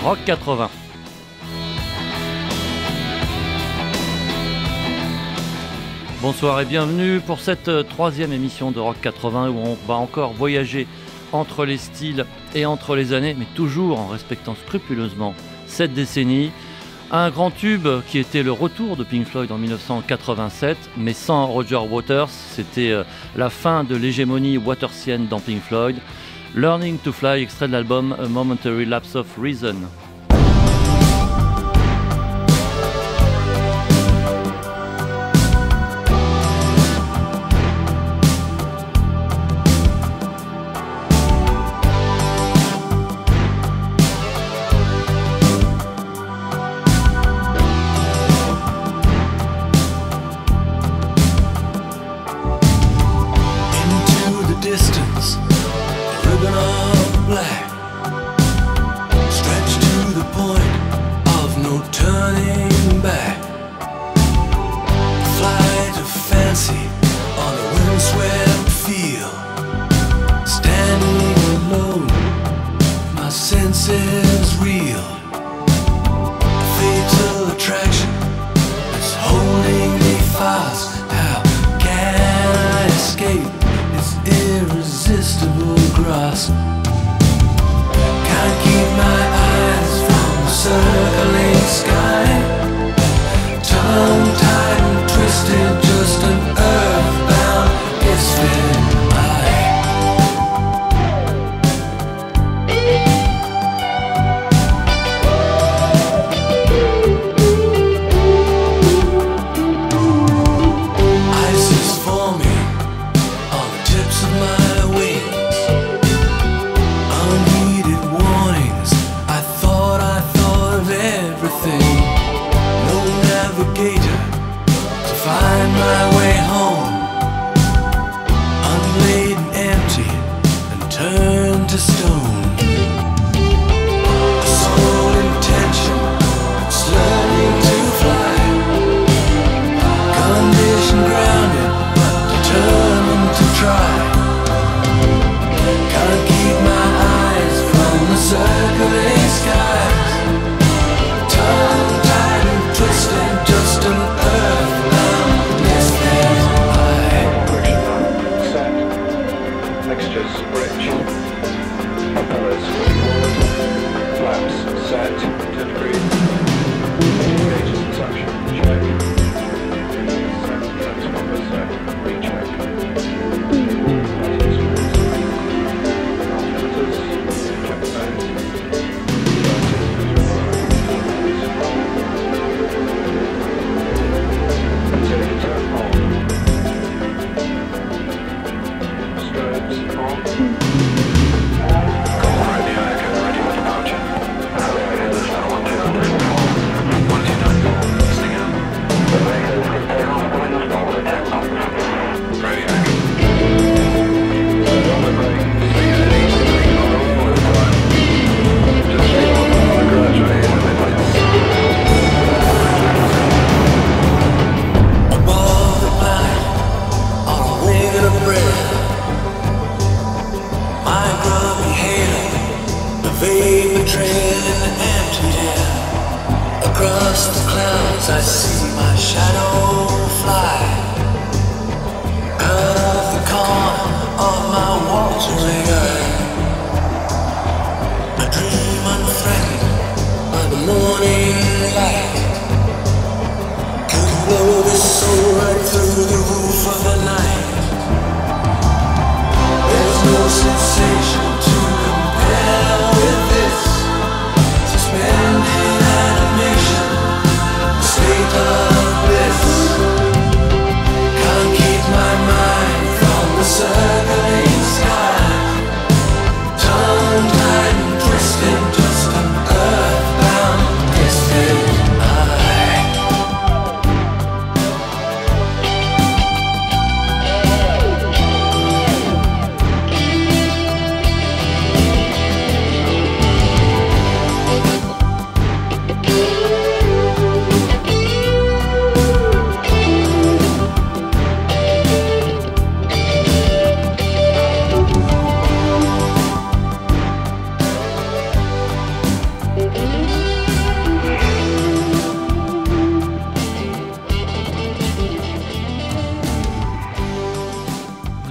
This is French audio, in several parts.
Rock 80. Bonsoir et bienvenue pour cette troisième émission de Rock 80 où on va encore voyager entre les styles et entre les années, mais toujours en respectant scrupuleusement cette décennie. Un grand tube qui était le retour de Pink Floyd en 1987, mais sans Roger Waters. C'était la fin de l'hégémonie watersienne dans Pink Floyd. Learning to Fly, extrait de l'album A Momentary Lapse of Reason. State of bliss.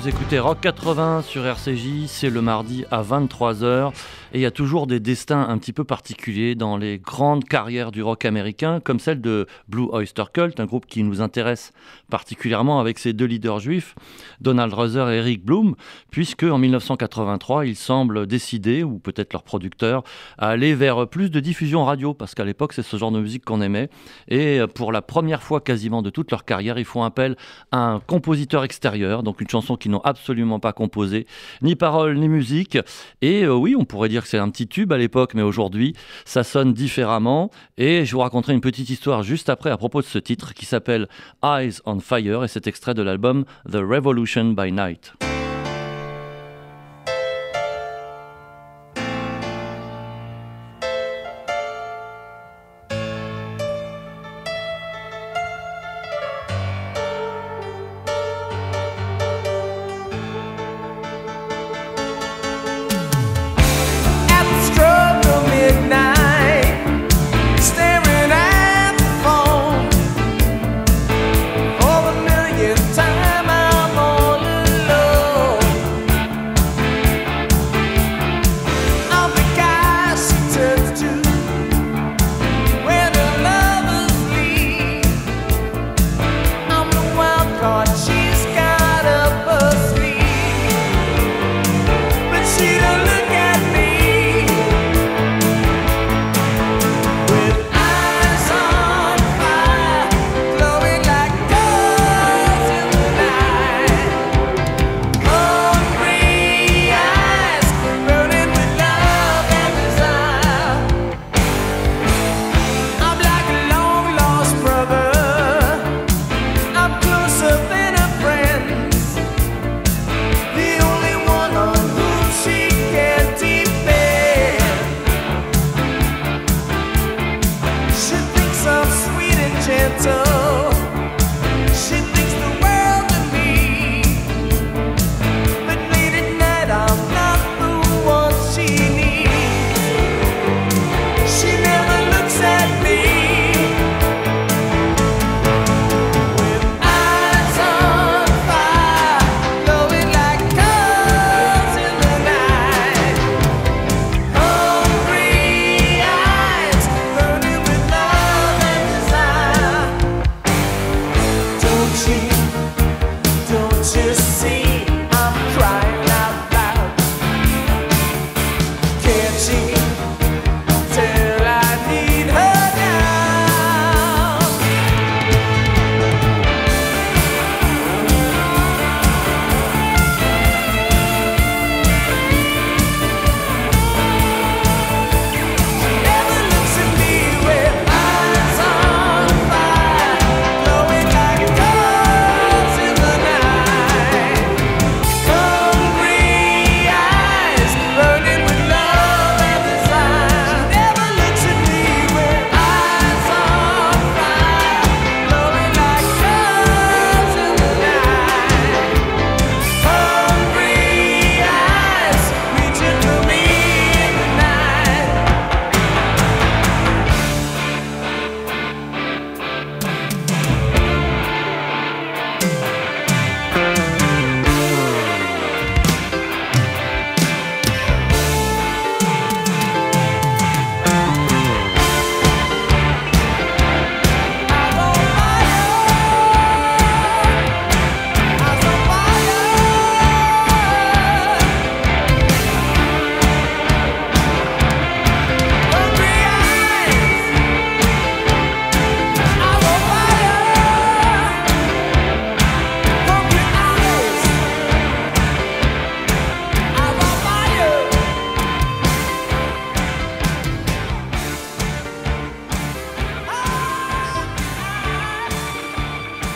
écoutez Rock 80 sur RCJ, c'est le mardi à 23h et il y a toujours des destins un petit peu particuliers dans les grandes carrières du rock américain, comme celle de Blue Oyster Cult, un groupe qui nous intéresse particulièrement avec ses deux leaders juifs, Donald Ruther et Eric Bloom, puisque en 1983, ils semblent décider, ou peut-être leur producteur, à aller vers plus de diffusion radio, parce qu'à l'époque, c'est ce genre de musique qu'on aimait, et pour la première fois quasiment de toute leur carrière, ils font appel à un compositeur extérieur, donc une chanson qu'ils n'ont absolument pas composée, ni paroles ni musique, et oui, on pourrait dire que c'est un petit tube à l'époque, mais aujourd'hui, ça sonne différemment, et je vous raconterai une petite histoire juste après à propos de ce titre qui s'appelle Eyes on Fire, et c'est extrait de l'album The Revolution by Night.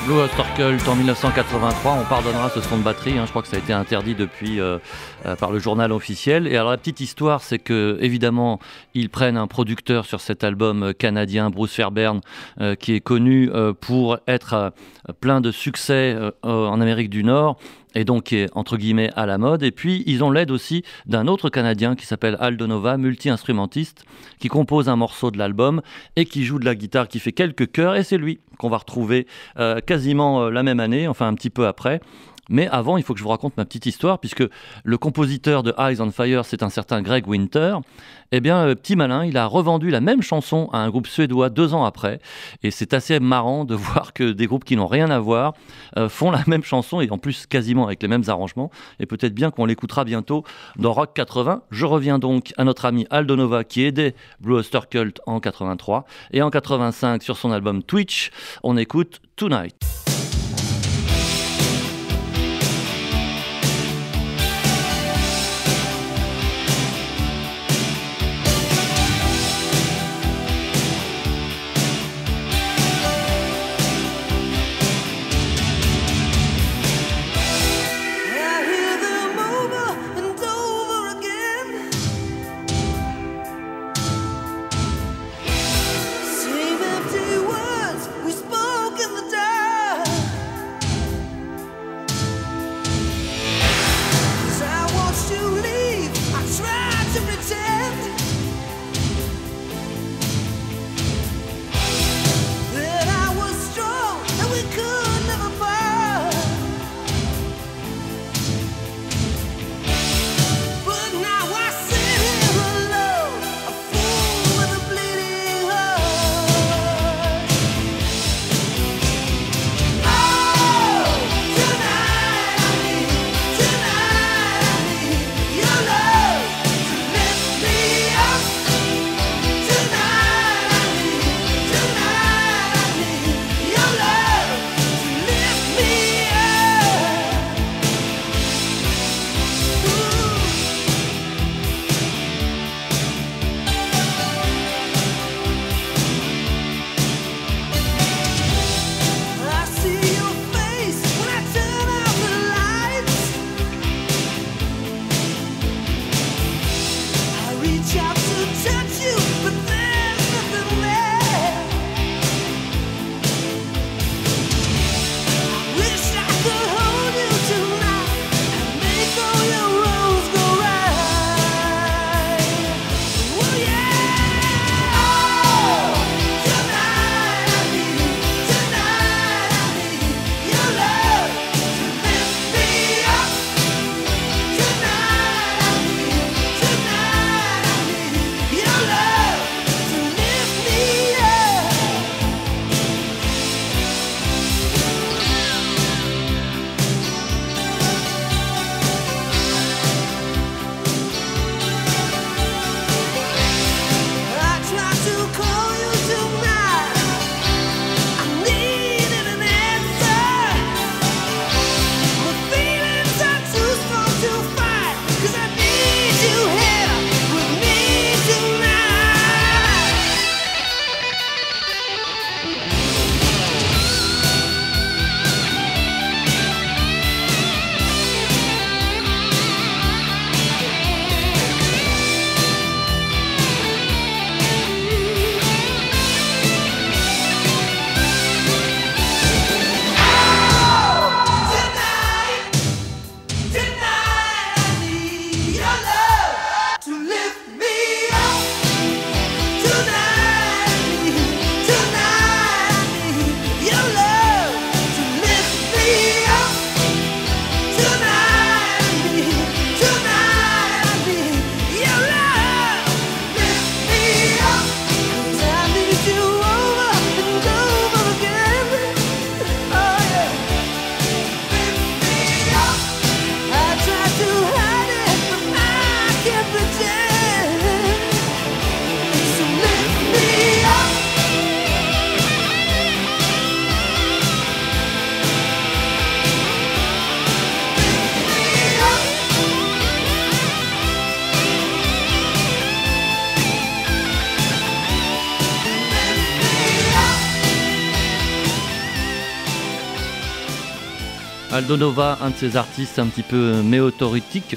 Blue Oyster Cult en 1983, on pardonnera ce son de batterie, je crois que ça a été interdit depuis par le journal officiel. Et alors la petite histoire, c'est que évidemment ils prennent un producteur sur cet album canadien, Bruce Fairbairn, qui est connu pour être plein de succès en Amérique du Nord, et donc qui est entre guillemets à la mode. Et puis ils ont l'aide aussi d'un autre Canadien qui s'appelle Al Donova, multi-instrumentiste, qui compose un morceau de l'album et qui joue de la guitare, qui fait quelques chœurs, et c'est lui qu'on va retrouver quasiment la même année, enfin un petit peu après. Mais avant, il faut que je vous raconte ma petite histoire, puisque le compositeur de Eyes on Fire, c'est un certain Greg Winter. Eh bien, petit malin, il a revendu la même chanson à un groupe suédois 2 ans après. Et c'est assez marrant de voir que des groupes qui n'ont rien à voir font la même chanson, et en plus quasiment avec les mêmes arrangements. Et peut-être bien qu'on l'écoutera bientôt dans Rock 80. Je reviens donc à notre ami Aldo Nova qui aidait Blue Oyster Cult en 83. Et en 85, sur son album Twitch, on écoute Tonight. Aldo Nova, un de ces artistes un petit peu météoritiques,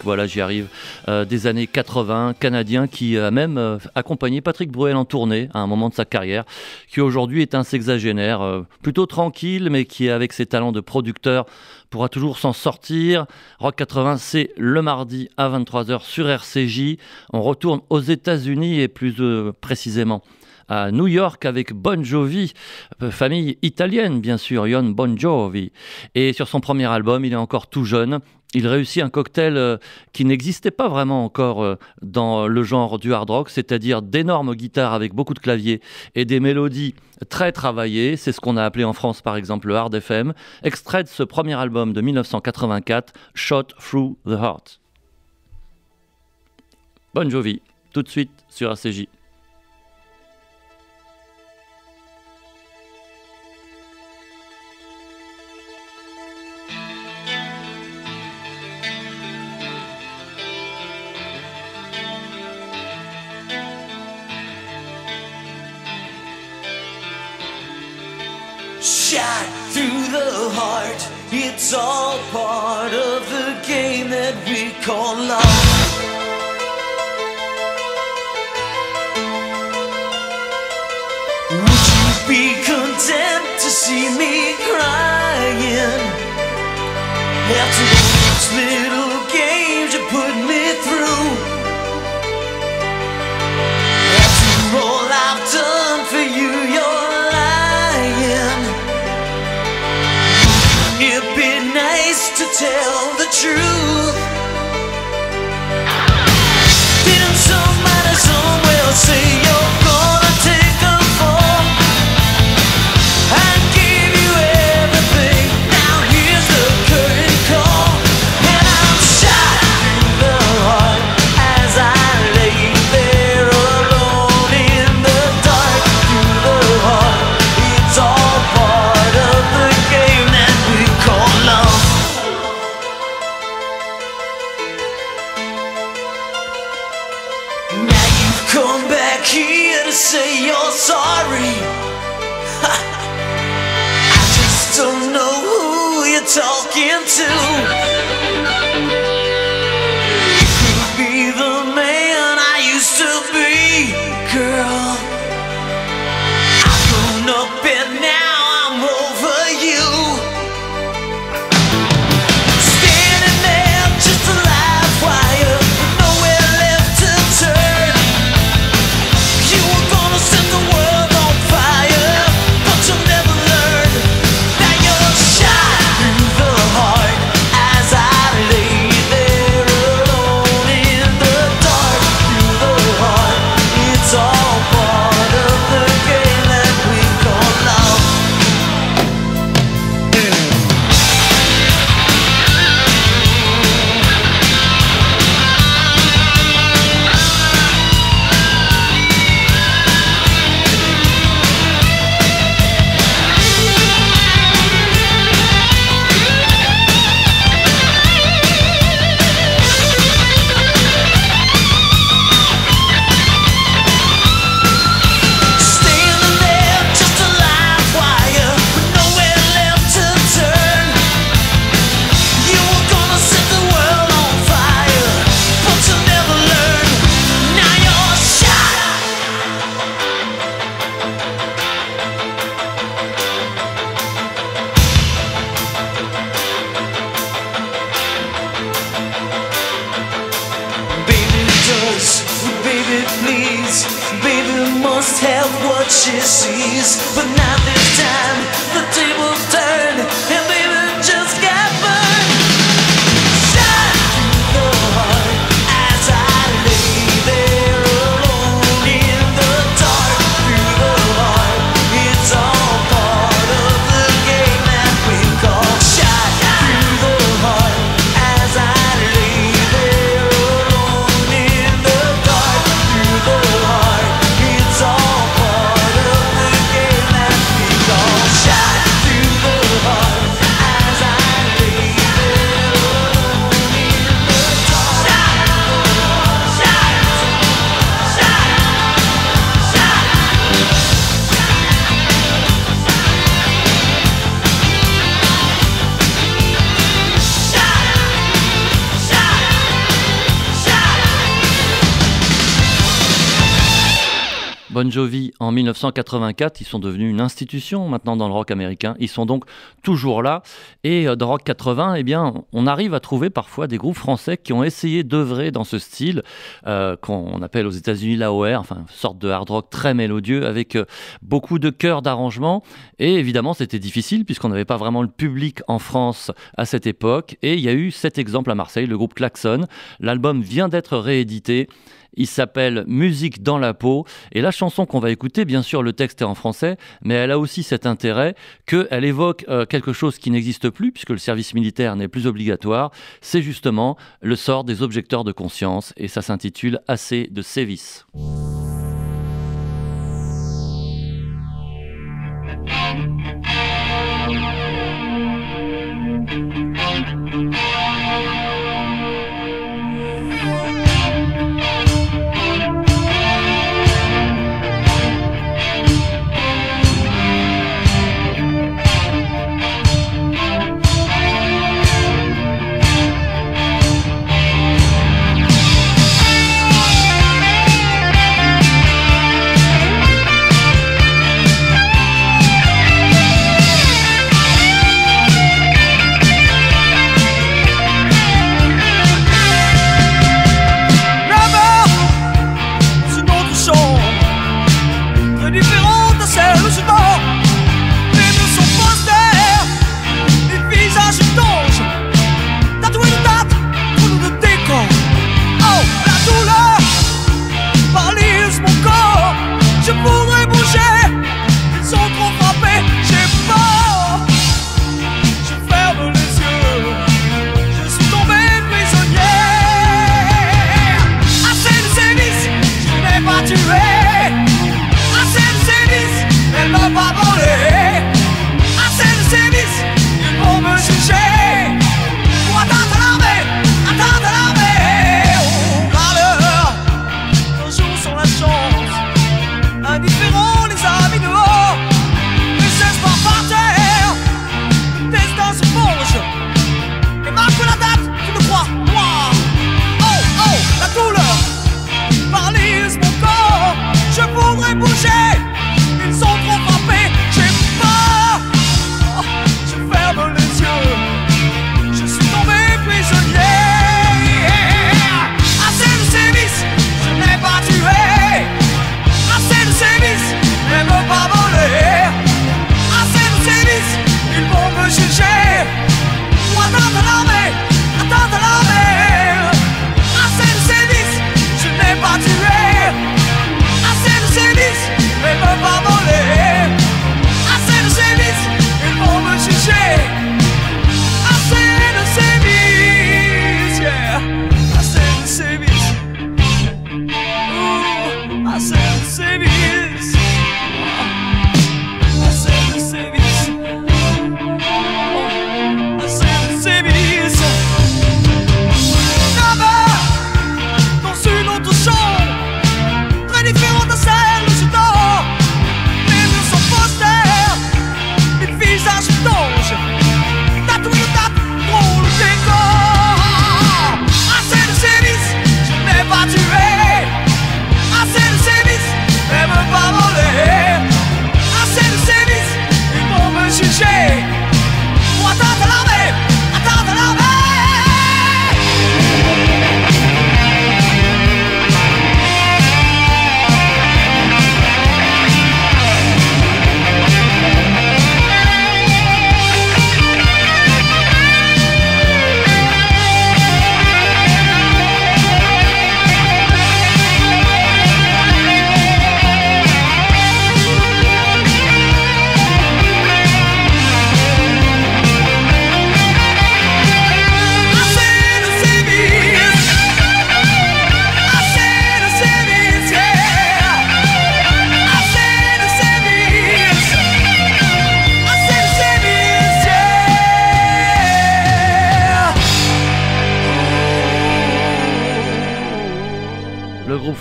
voilà, j'y arrive, des années 80, canadien, qui a même accompagné Patrick Bruel en tournée à un moment de sa carrière, qui aujourd'hui est un sexagénaire plutôt tranquille, mais qui, avec ses talents de producteur, pourra toujours s'en sortir. Rock 80, c'est le mardi à 23h sur RCJ. On retourne aux États-Unis et plus précisément à New York avec Bon Jovi, famille italienne bien sûr, Jon Bon Jovi. Et sur son premier album, il est encore tout jeune. Il réussit un cocktail qui n'existait pas vraiment encore dans le genre du hard rock, c'est-à-dire d'énormes guitares avec beaucoup de claviers et des mélodies très travaillées. C'est ce qu'on a appelé en France par exemple le hard FM, extrait de ce premier album de 1984, Shot Through the Heart. Bon Jovi, tout de suite sur ACJ. Shot through the heart, it's all part of the game that we call love. Would you be content to see me crying after those little games you put me through? After all I've done for you, you're lying. It'd be nice to tell the truth. Didn't somebody somewhere say you're gonna take a fall? I gave you everything, now here's the curtain call. And I'm shot through the heart as I lay there alone in the dark. Through the heart, it's all part of the game that we call love. Now you've come back here to say you're sorry. I just don't know who you're talking to. You could be the man I used to be, girl. I've grown up and now I'm over you. Standing there just a live wire, nowhere left to turn. You were gonna set the world on fire, but you'll never learn. Now you're shot through the heart as I lay there alone in the dark. Through the heart, it's all part of the game that we call love. Standing there just a live wire with nowhere left to turn. You were gonna set the world on fire, but you'll never learn. Now you're shot. Baby does, baby please, baby must have what she sees. But not this time, the tables turned, and baby just got burned. Shot through the heart as I lay there alone in the dark. Through the heart, it's all part of the game that we call. Shot through the heart as I lay there alone in the dark. Through the heart, it's all part of the game that we call. Shot. Bon Jovi en 1984, ils sont devenus une institution maintenant dans le rock américain. Ils sont donc toujours là. Et dans Rock 80, eh bien, on arrive à trouver parfois des groupes français qui ont essayé d'œuvrer dans ce style qu'on appelle aux États-Unis l'AOR, enfin une sorte de hard rock très mélodieux avec beaucoup de chœurs d'arrangement. Et évidemment, c'était difficile puisqu'on n'avait pas vraiment le public en France à cette époque. Et il y a eu cet exemple à Marseille, le groupe Klaxon. L'album vient d'être réédité. Il s'appelle Musique dans la peau et la chanson qu'on va écouter, bien sûr le texte est en français, mais elle a aussi cet intérêt qu'elle évoque quelque chose qui n'existe plus puisque le service militaire n'est plus obligatoire, c'est justement le sort des objecteurs de conscience et ça s'intitule Assez de sévices.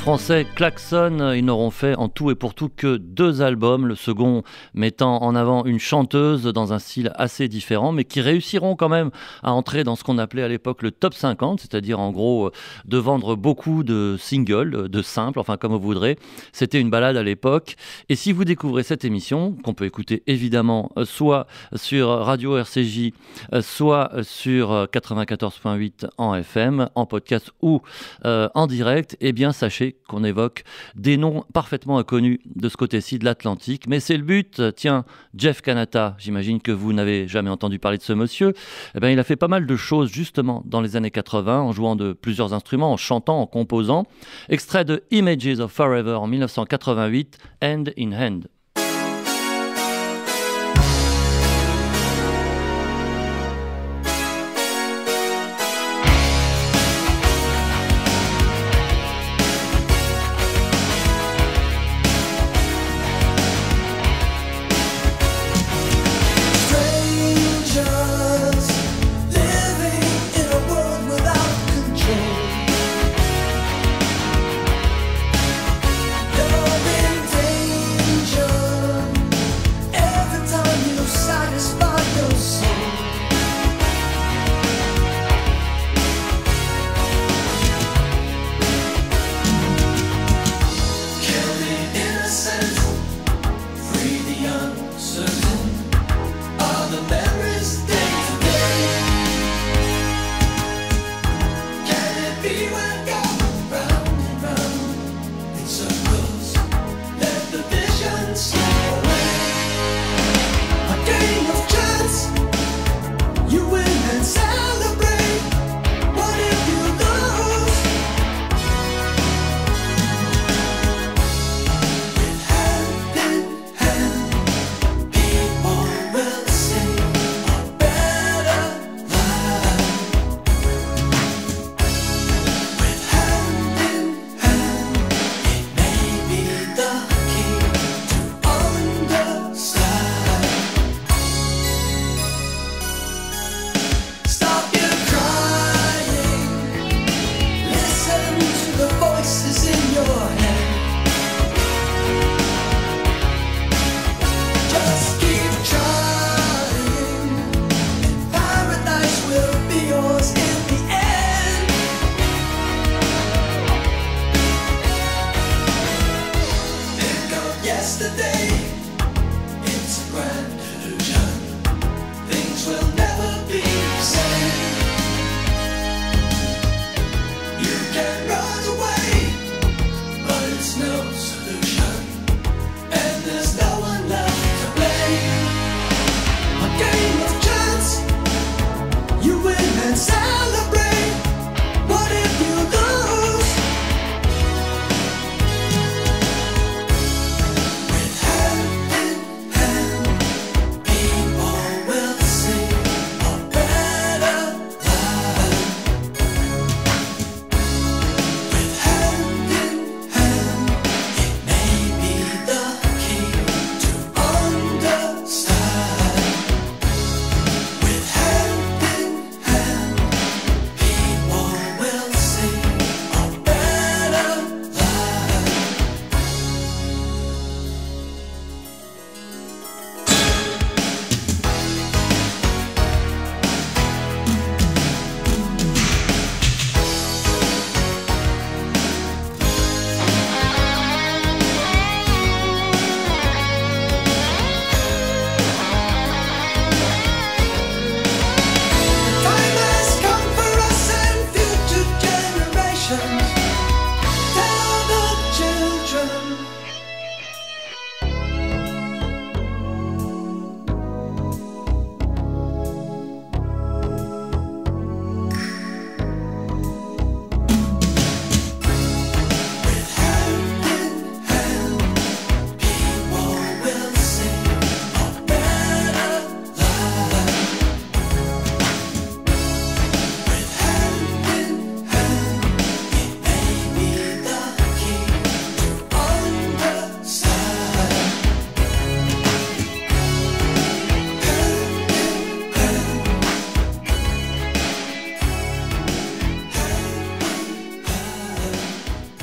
Français Klaxon, ils n'auront fait en tout et pour tout que 2 albums, le second mettant en avant une chanteuse dans un style assez différent, mais qui réussiront quand même à entrer dans ce qu'on appelait à l'époque le top 50, c'est-à-dire en gros de vendre beaucoup de singles, de simples, enfin comme vous voudrez. C'était une balade à l'époque. Et si vous découvrez cette émission, qu'on peut écouter évidemment soit sur Radio RCJ, soit sur 94.8 en FM, en podcast ou en direct, eh bien sachez qu'on évoque des noms parfaitement inconnus de ce côté-ci de l'Atlantique. Mais c'est le but. Tiens, Jeff Kanata, j'imagine que vous n'avez jamais entendu parler de ce monsieur. Eh bien, il a fait pas mal de choses justement dans les années 80 en jouant de plusieurs instruments, en chantant, en composant. Extrait de Images of Forever en 1988, Hand in Hand. You're in danger.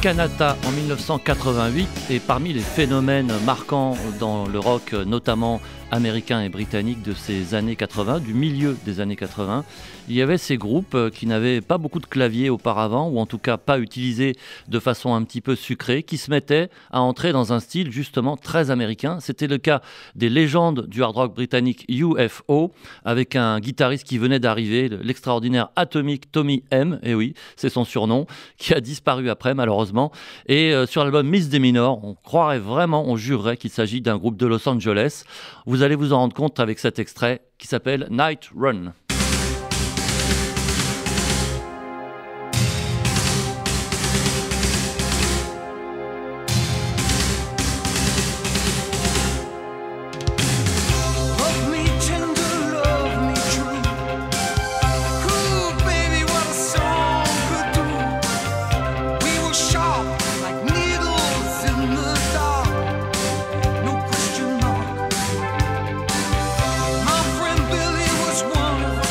Kanata en 1988 et parmi les phénomènes marquants dans le rock, notamment américain et britannique de ces années 80, du milieu des années 80, il y avait ces groupes qui n'avaient pas beaucoup de claviers auparavant, ou en tout cas pas utilisés de façon un petit peu sucrée, qui se mettaient à entrer dans un style justement très américain. C'était le cas des légendes du hard rock britannique UFO, avec un guitariste qui venait d'arriver, l'extraordinaire Atomic Tommy M, et oui, c'est son surnom, qui a disparu après malheureusement. Et sur l'album Misdemeanor, on croirait vraiment, on jurerait qu'il s'agit d'un groupe de Los Angeles. Vous allez vous en rendre compte avec cet extrait qui s'appelle Night Run. One of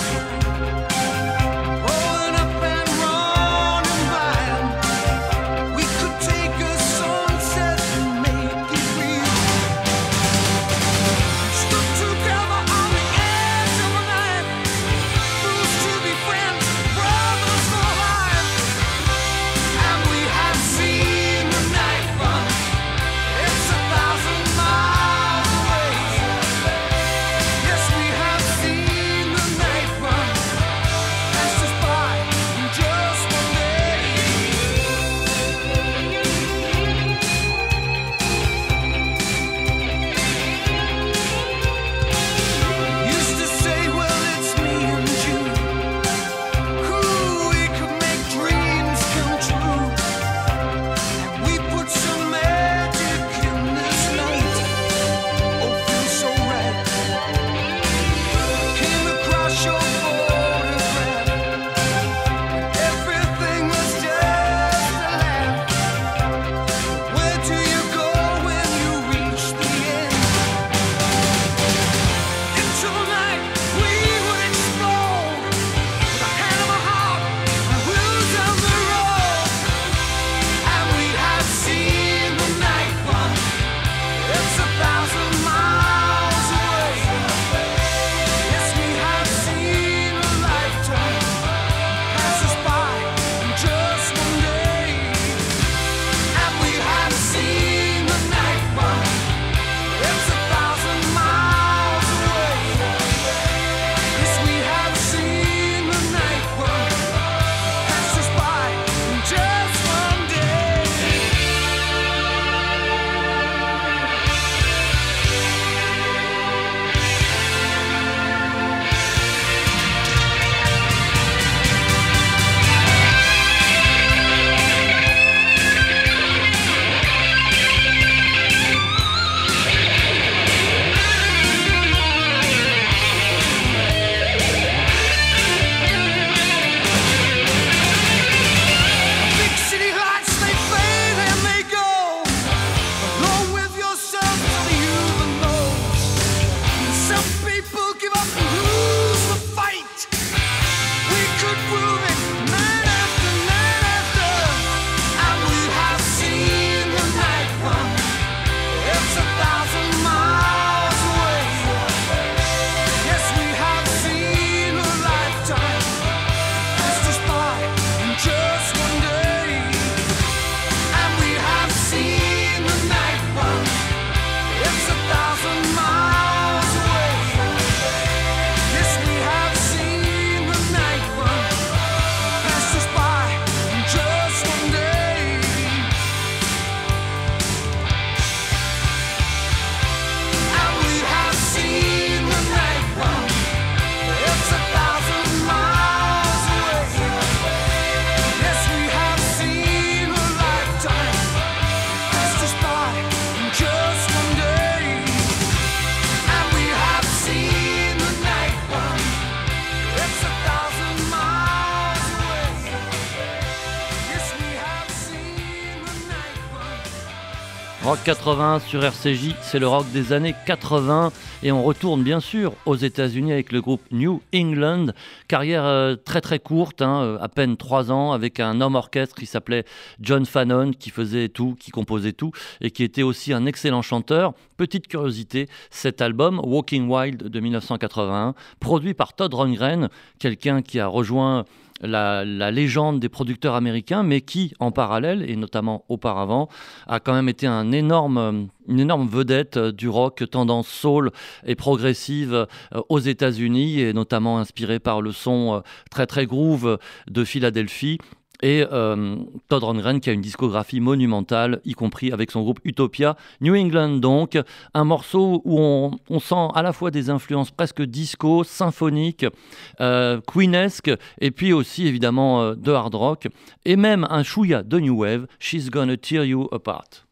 Rock 80 sur RCJ, c'est le rock des années 80 et on retourne bien sûr aux États-Unis avec le groupe New England. Carrière très très courte, à peine 3 ans, avec un homme orchestre qui s'appelait John Fannon, qui faisait tout, qui composait tout et qui était aussi un excellent chanteur. Petite curiosité, cet album Walking Wild de 1981, produit par Todd Rundgren, quelqu'un qui a rejoint la légende des producteurs américains, mais qui, en parallèle, et notamment auparavant, a quand même été une énorme vedette du rock tendance soul et progressive aux États-Unis, et notamment inspiré par le son très très groove de Philadelphie. Et Todd Rundgren qui a une discographie monumentale, y compris avec son groupe Utopia. New England donc, un morceau où on sent à la fois des influences presque disco, symphoniques, queenesque, et puis aussi évidemment de hard rock, et même un chouïa de new wave, She's Gonna Tear You Apart.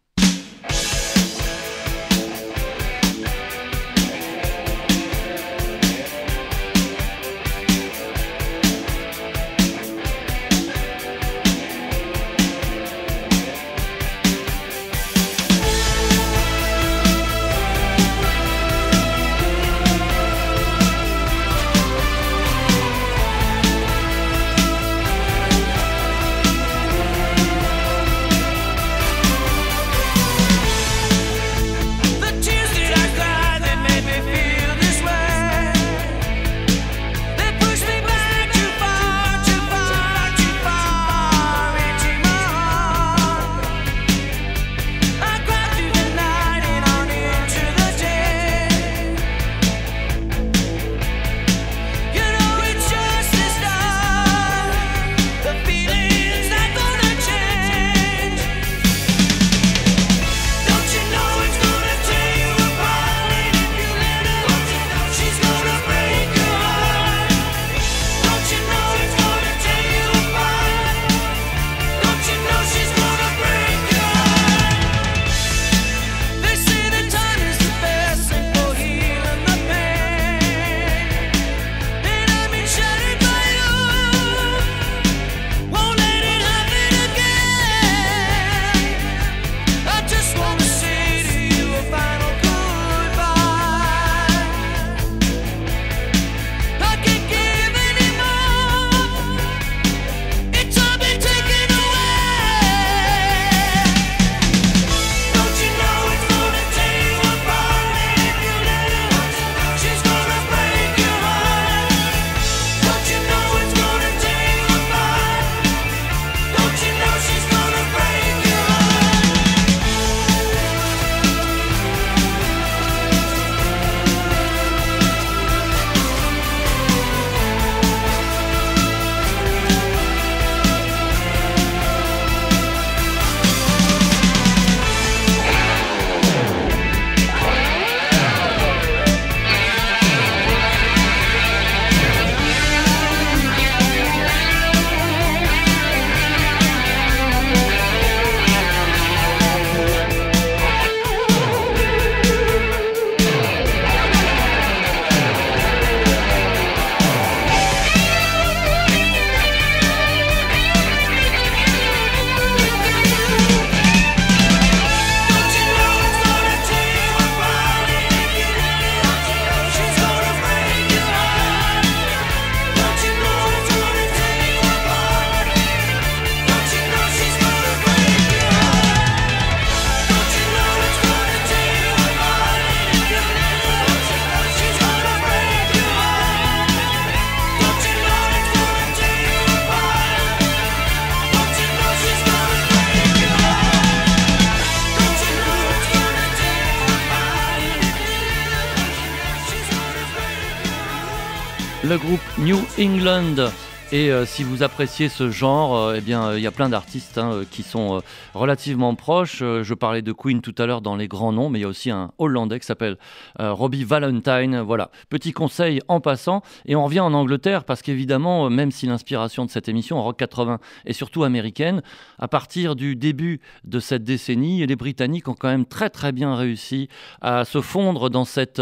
Le groupe New England. Et si vous appréciez ce genre, il y a plein d'artistes qui sont relativement proches. Je parlais de Queen tout à l'heure dans les grands noms, mais il y a aussi un Hollandais qui s'appelle Robbie Valentine. Voilà, petit conseil en passant. Et on revient en Angleterre parce qu'évidemment, même si l'inspiration de cette émission, Rock 80, est surtout américaine, à partir du début de cette décennie, les Britanniques ont quand même très très bien réussi à se fondre dans cette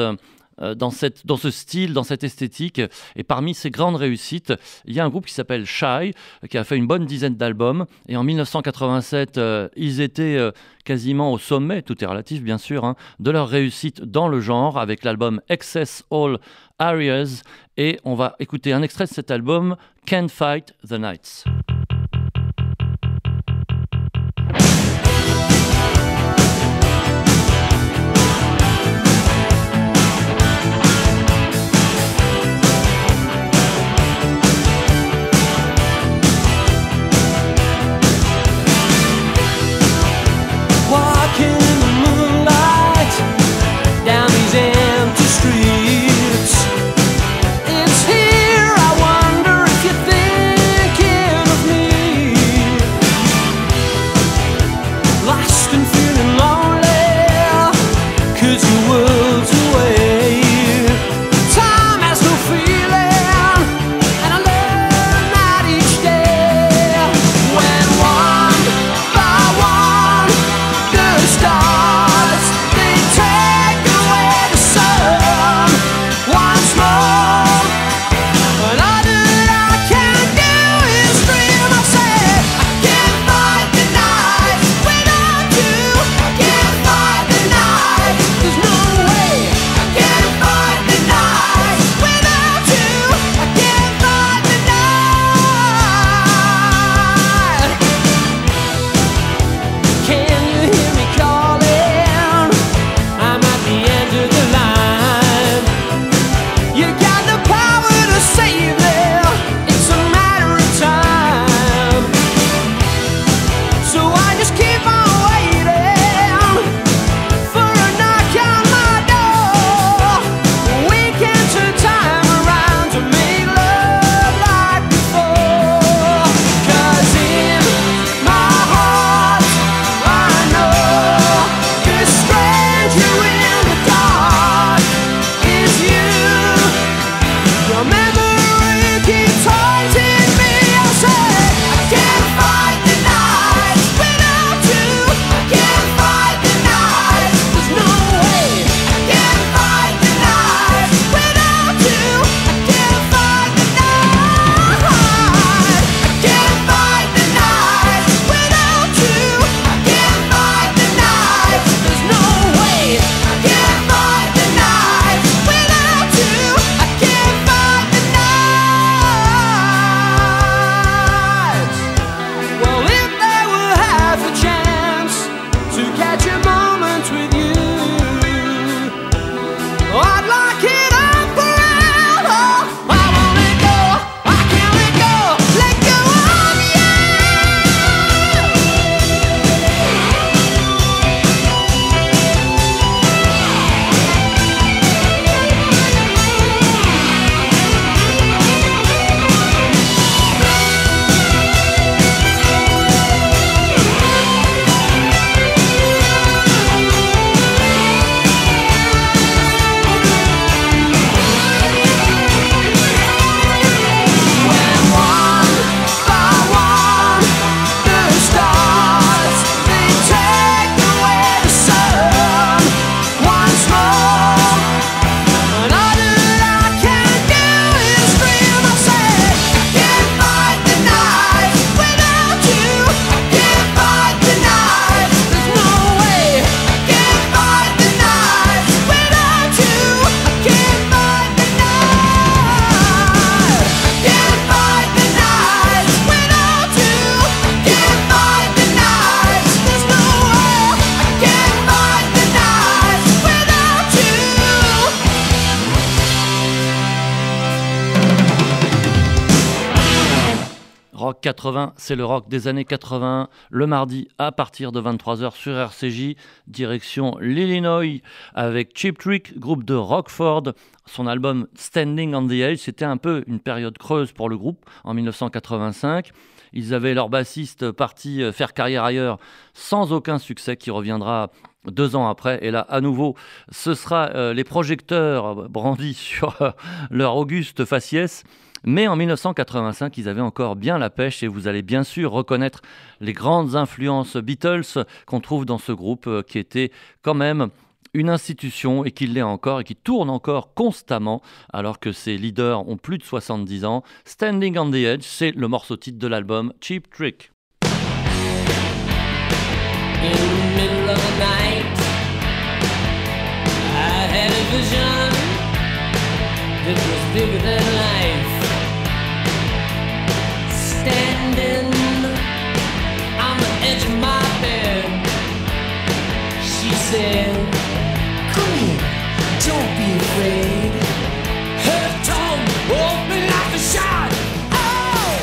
dans ce style, dans cette esthétique. Et parmi ces grandes réussites, il y a un groupe qui s'appelle Shy, qui a fait une bonne dizaine d'albums. Et en 1987, ils étaient quasiment au sommet, tout est relatif bien sûr, hein, de leur réussite dans le genre, avec l'album Excess All Areas. Et on va écouter un extrait de cet album, Can't Fight the Nights. Rock 80, c'est le rock des années 80, le mardi à partir de 23h sur RCJ, direction l'Illinois avec Cheap Trick, groupe de Rockford. Son album Standing on the Edge, c'était un peu une période creuse pour le groupe en 1985. Ils avaient leur bassiste parti faire carrière ailleurs sans aucun succès, qui reviendra 2 ans après. Et là, à nouveau, ce sera les projecteurs brandis sur leur auguste faciès. Mais en 1985, ils avaient encore bien la pêche, et vous allez bien sûr reconnaître les grandes influences Beatles qu'on trouve dans ce groupe qui était quand même une institution et qui l'est encore et qui tourne encore constamment alors que ses leaders ont plus de 70 ans. Standing on the Edge, c'est le morceau titre de l'album Cheap Trick. In the middle of the night, I had a vision that was bigger than life. Standing on the edge of my bed, she said, "Come here, don't be afraid." Her tongue opened like a shot. Oh!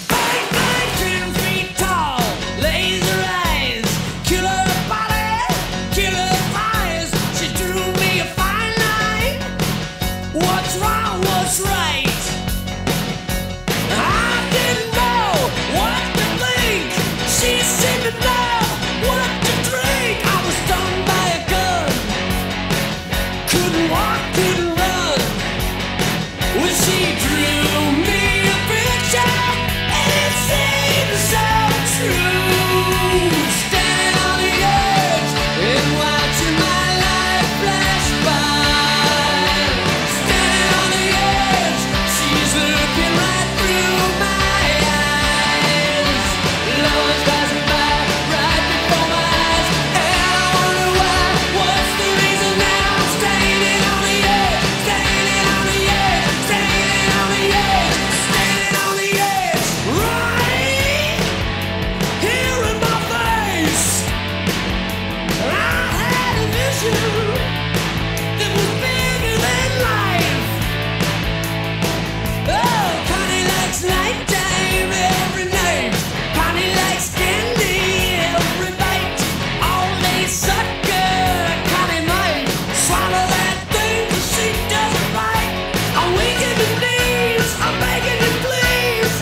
Bang, bang, 10 feet tall, laser eyes, killer body, killer thighs. She drew me a fine line. What's wrong, what's right? I didn't know what to think. She seemed to know what to drink. I was stung by a gun. Couldn't walk, couldn't run. Well, she drew me a picture, and it seemed so true. Standing on the edge and watching my life flash by. Standing on the edge, she's looking right through my eyes. Love is passing by right before my eyes, and I wonder why. What's the reason that I'm standing on the edge, standing on the edge, standing on the edge, standing on the edge, right here in my face? I had a vision that was bigger than life. Oh, Connie likes nighttime every night. Connie likes candy every bite. All day sucker, Connie might swallow that thing 'cause she doesn't bite. I'm weak in the knees, I'm begging you please,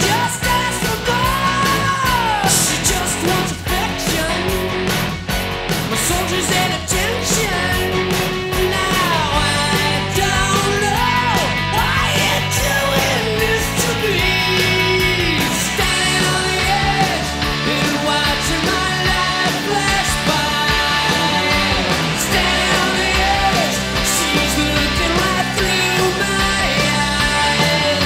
just ask for more. She just wants affection. My soldiers at attention. Now I don't know why you're doing this to me. Standing on the edge and watching my life flash by. Standing on the edge, she's looking right through my eyes.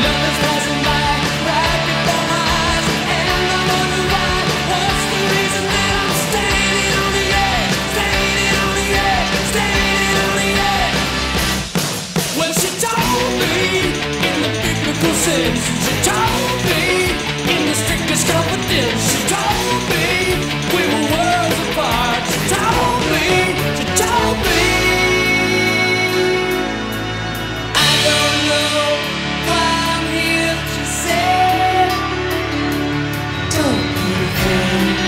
Love is passing by right before my eyes, and I wonder why. What's the reason that I'm standing on the edge, standing on the edge, standing on the edge? Well, she told me in the biblical sense. She told me in the strictest confidence. She told me we were worlds apart. She told me, she told me. I don't know why I'm here, she said. Don't be afraid.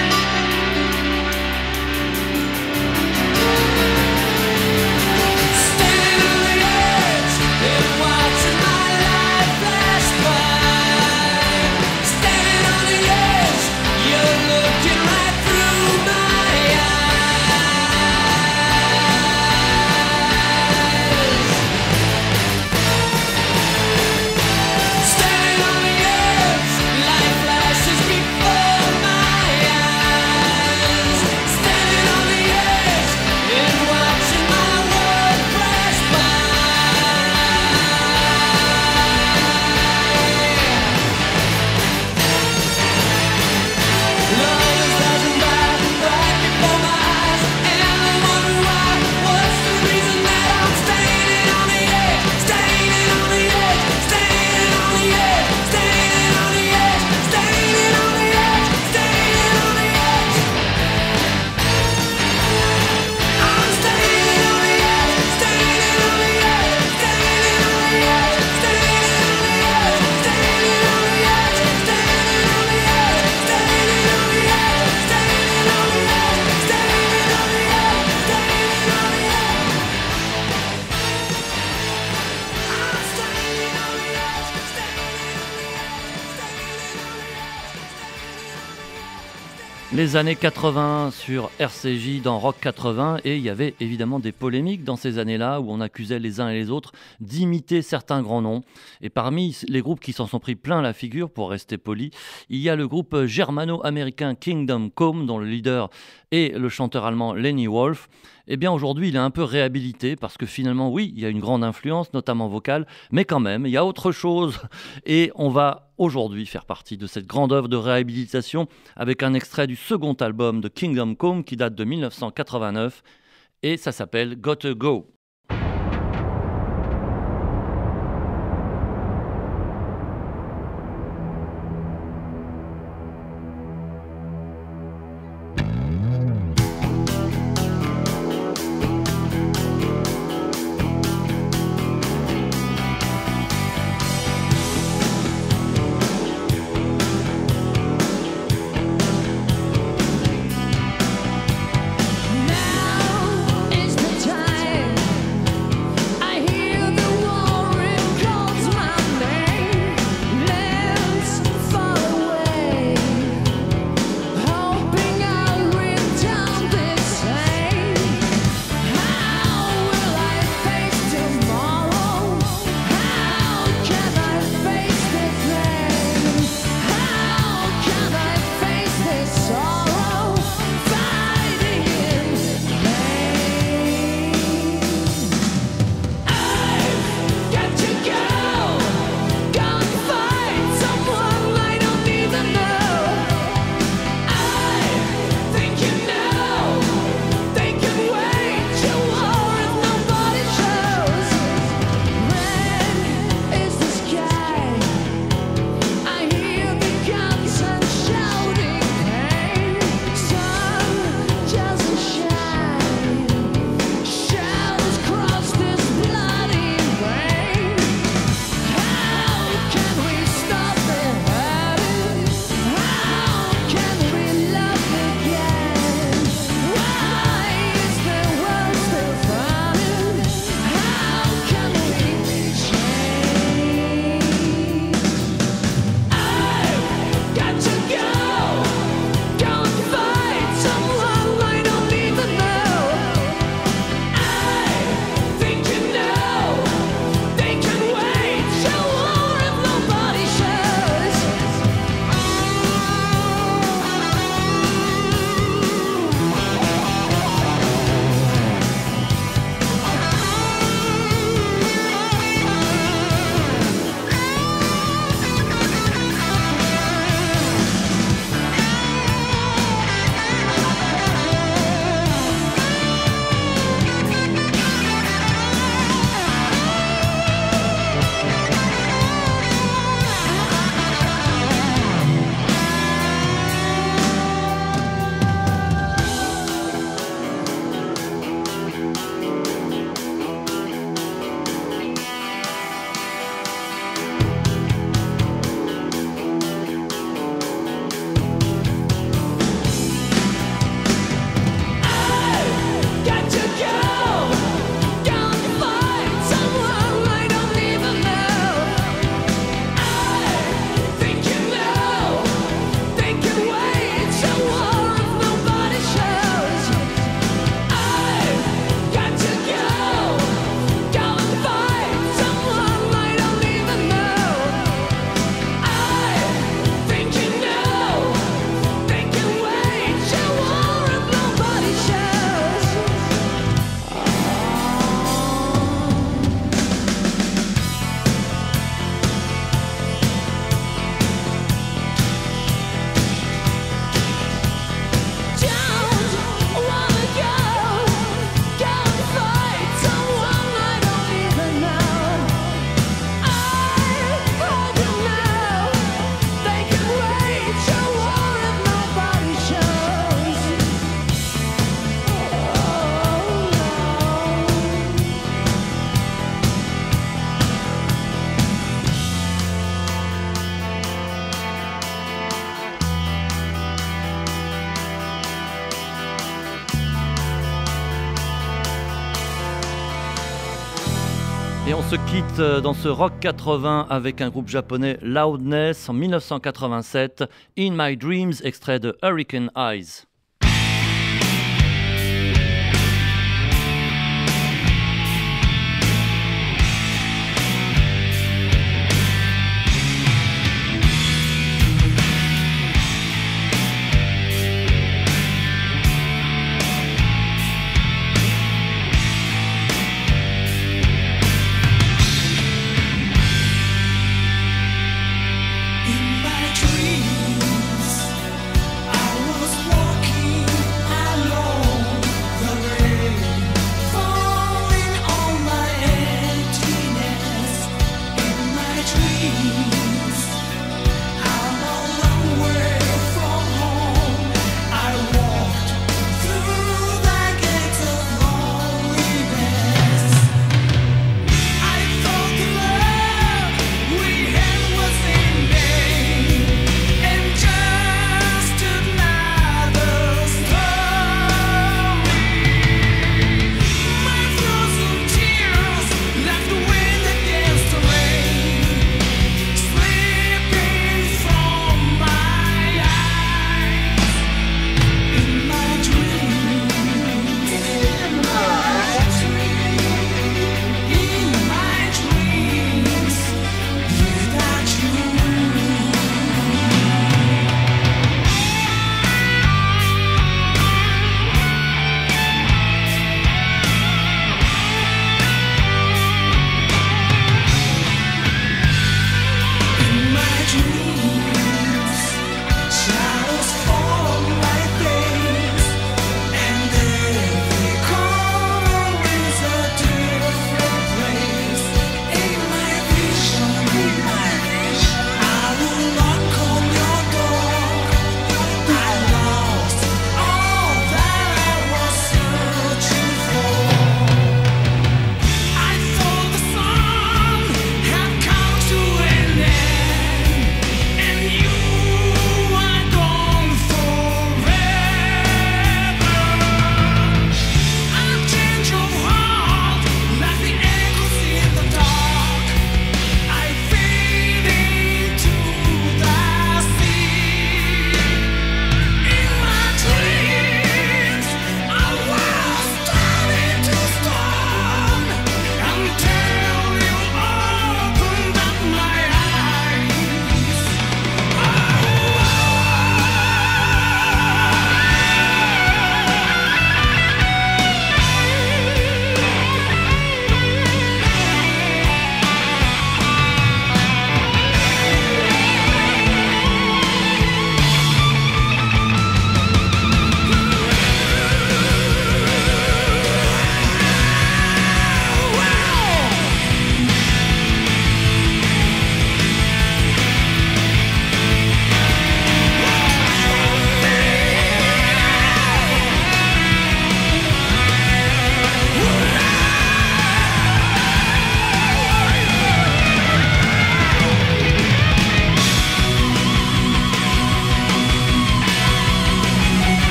Standing on the edge and watching my life flash by. Standing on the edge, you're looking right through my eyes. Standing on the edge, life flashes before my eyes. Standing on the edge and watching my world flash by. Love is passing by right before my eyes, and I wonder why. What's the reason that I'm standing on the edge, standing on the edge, standing on the edge, standing on the edge, standing on the edge, standing on the edge? I'm standing on the edge, standing on the edge, standing on the edge, standing on the edge, standing on the edge, standing on the edge, standing on the edge, standing on the edge, standing on the edge, standing on the edge. I'm standing on the edge, standing on the edge, Les années 80 sur RCJ dans Rock 80, et il y avait évidemment des polémiques dans ces années-là où on accusait les uns et les autres d'imiter certains grands noms. Et parmi les groupes qui s'en sont pris plein la figure, pour rester poli, il y a le groupe germano-américain Kingdom Come, dont le leader et le chanteur allemand Lenny Wolf, eh bien aujourd'hui il est un peu réhabilité parce que finalement oui, il y a une grande influence, notamment vocale, mais quand même il y a autre chose et on va aujourd'hui faire partie de cette grande œuvre de réhabilitation avec un extrait du second album de Kingdom Come qui date de 1989 et ça s'appelle Gotta Go. Et on se quitte dans ce rock 80 avec un groupe japonais Loudness en 1987, In My Dreams, extrait de Hurricane Eyes.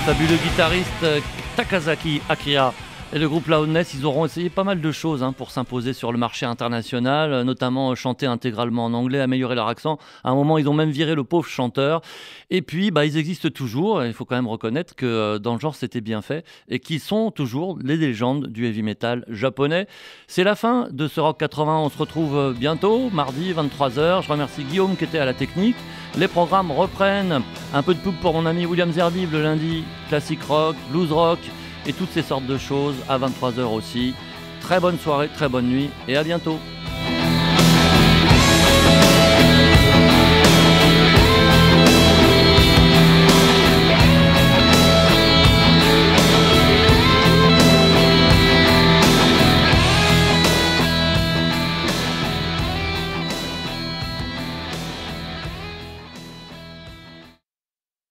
fabuleux guitariste Takazaki Akira et le groupe Loudness, ils auront essayé pas mal de choses pour s'imposer sur le marché international, notamment chanter intégralement en anglais, améliorer leur accent. À un moment, ils ont même viré le pauvre chanteur. Et puis, ils existent toujours. Il faut quand même reconnaître que dans le genre, c'était bien fait et qu'ils sont toujours les légendes du heavy metal japonais. C'est la fin de ce Rock 80. On se retrouve bientôt, mardi, 23h. Je remercie Guillaume qui était à la technique. Les programmes reprennent. Un peu de pub pour mon ami William Zervive le lundi. Classic rock, blues rock et toutes ces sortes de choses à 23h aussi. Très bonne soirée, très bonne nuit et à bientôt.